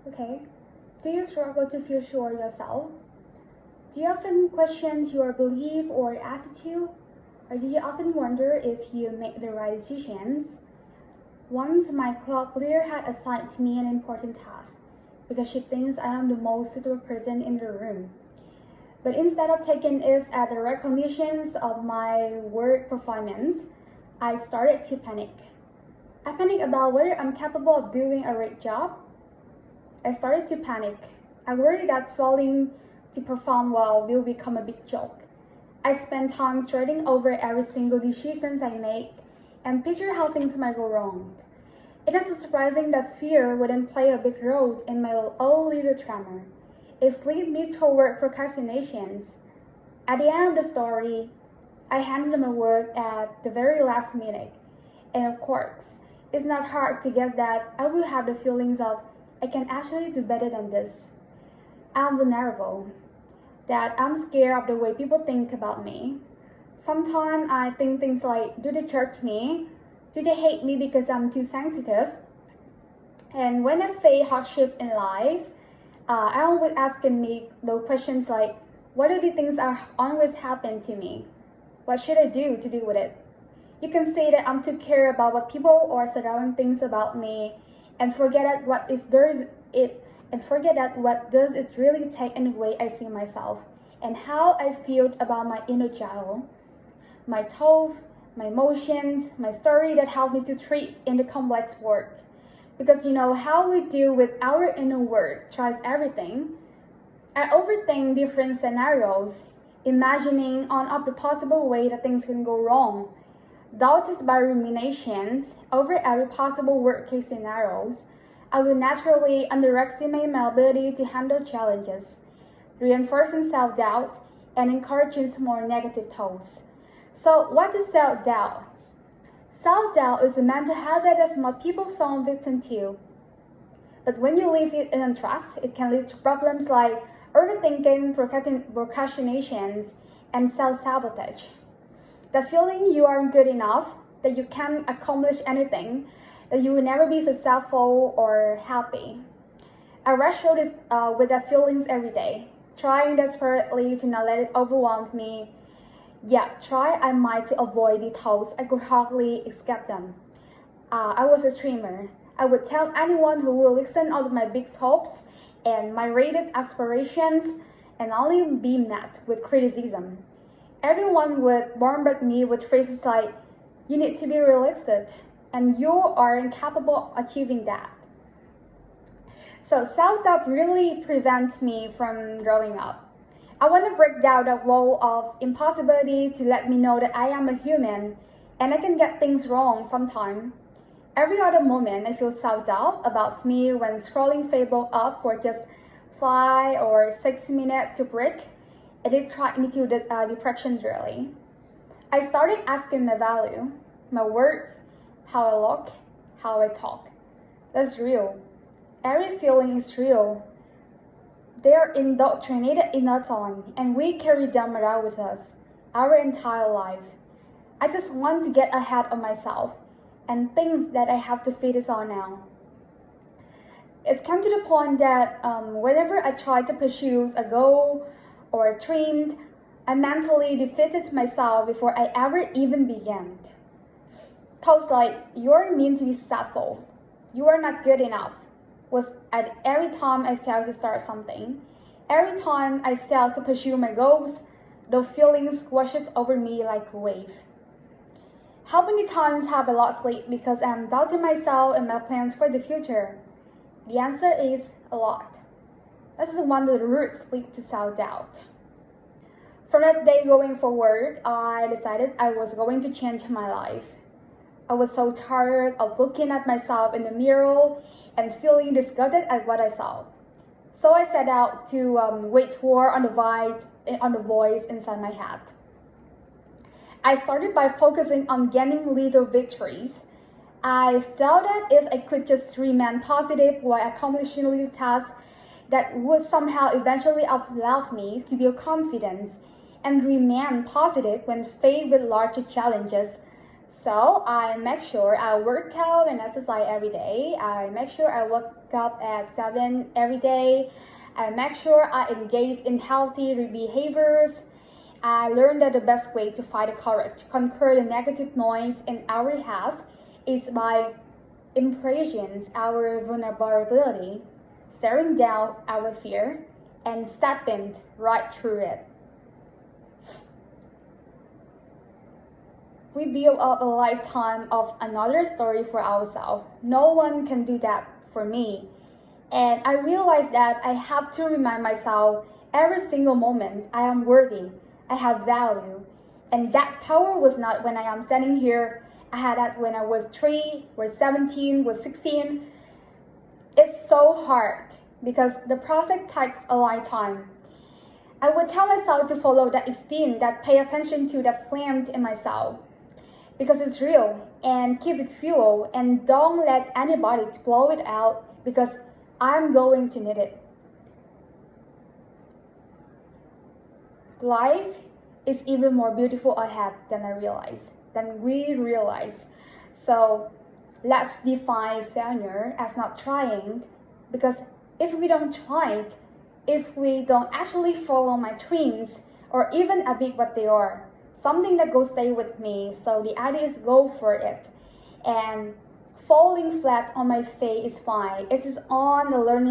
Okay. Do you struggle to feel sure yourself? Do you often question your belief or attitude? Or do you often wonder if you make the right decisions? Once my club leader had assigned to me an important task because she thinks I am the most suitable person in the room. But instead of taking it as the recognitions of my work performance, I started to panic. I panicked about whether I'm capable of doing a great job. I started to panic. I worried that failing to perform well will become a big joke. I spent time stressing over every single decision I make and picture how things might go wrong. It is surprising that fear wouldn't play a big role in my own little tremor. It led me toward procrastinations. At the end of the story, I handed my work at the very last minute. And of course, it's not hard to guess that I will have the feelings of I can actually do better than this. I'm vulnerable, that I'm scared of the way people think about me. Sometimes I think things like, do they judge me? Do they hate me because I'm too sensitive? And when I face hardship in life, I always asking me those questions like, why do these things always happen to me? What should I do to deal with it? You can say that I'm too care about what people or surrounding things about me, and forget that what does it really take in the way I see myself and how I feel about my inner child, my thoughts, my emotions, my story that help me to treat in the complex world. Because how we deal with our inner world tries everything. I overthink different scenarios, imagining on of the possible way that things can go wrong. Doubted by ruminations over every possible worst case scenarios, I will naturally underestimate my ability to handle challenges, reinforcing self-doubt and encouraging more negative thoughts. So what is self-doubt? Self-doubt is a mental habit that most people fall victim to. But when you leave it untrust, it can lead to problems like overthinking, procrastinations, and self-sabotage. The feeling you aren't good enough, that you can't accomplish anything, that you will never be successful or happy. I wrestle with the feelings every day, trying desperately to not let it overwhelm me. Yet try I might to avoid the thoughts, I could hardly escape them. I was a dreamer. I would tell anyone who will listen all of my big hopes and my rated aspirations and only be met with criticism. Everyone would bombard me with phrases like, you need to be realistic, and you are incapable of achieving that. So self-doubt really prevents me from growing up. I want to break down the wall of impossibility to let me know that I am a human and I can get things wrong sometimes. Every other moment I feel self-doubt about me when scrolling Facebook up for just 5 or 6 minutes to break. It did drive me to depression really. I started asking my value, my worth, how I look, how I talk. That's real. Every feeling is real. They are indoctrinated in our tongue, and we carry them around with us our entire life. I just want to get ahead of myself and things that I have to focus on now. It's come to the point that whenever I try to pursue a goal or a dream, I mentally defeated myself before I ever even began. Thoughts like, you're meant to be successful, you are not good enough, was at every time I failed to start something. Every time I failed to pursue my goals, those feelings washes over me like a wave. How many times have I lost sleep because I'm doubting myself and my plans for the future? The answer is a lot. This is one of the roots lead to self-doubt. From that day going forward, I decided I was going to change my life. I was so tired of looking at myself in the mirror and feeling disgusted at what I saw. So I set out to wage war on the voice inside my head. I started by focusing on gaining little victories. I felt that if I could just remain positive while accomplishing little tasks, that would somehow eventually allow me to build confidence and remain positive when faced with larger challenges. So I make sure I work out and exercise every day. I make sure I wake up at 7 every day. I make sure I engage in healthy behaviors. I learned that the best way to fight the courage, to conquer the negative noise in our heads is by embracing our vulnerability, staring down our fear, and stepping right through it. We build up a lifetime of another story for ourselves. No one can do that for me. And I realized that I have to remind myself every single moment I am worthy, I have value. And that power was not when I am standing here. I had that when I was 3, was 17, was 16. It's so hard because the process takes a lifetime. I would tell myself to follow that instinct, that pay attention to that flame in myself. Because it's real, and keep it fuel, and don't let anybody blow it out because I'm going to need it. Life is even more beautiful ahead than we realize. So let's define failure as not trying, because if we don't try it, if we don't actually follow my dreams, or even a bit what they are, something that will stay with me. So the idea is go for it. And falling flat on my face is fine. It is on the learning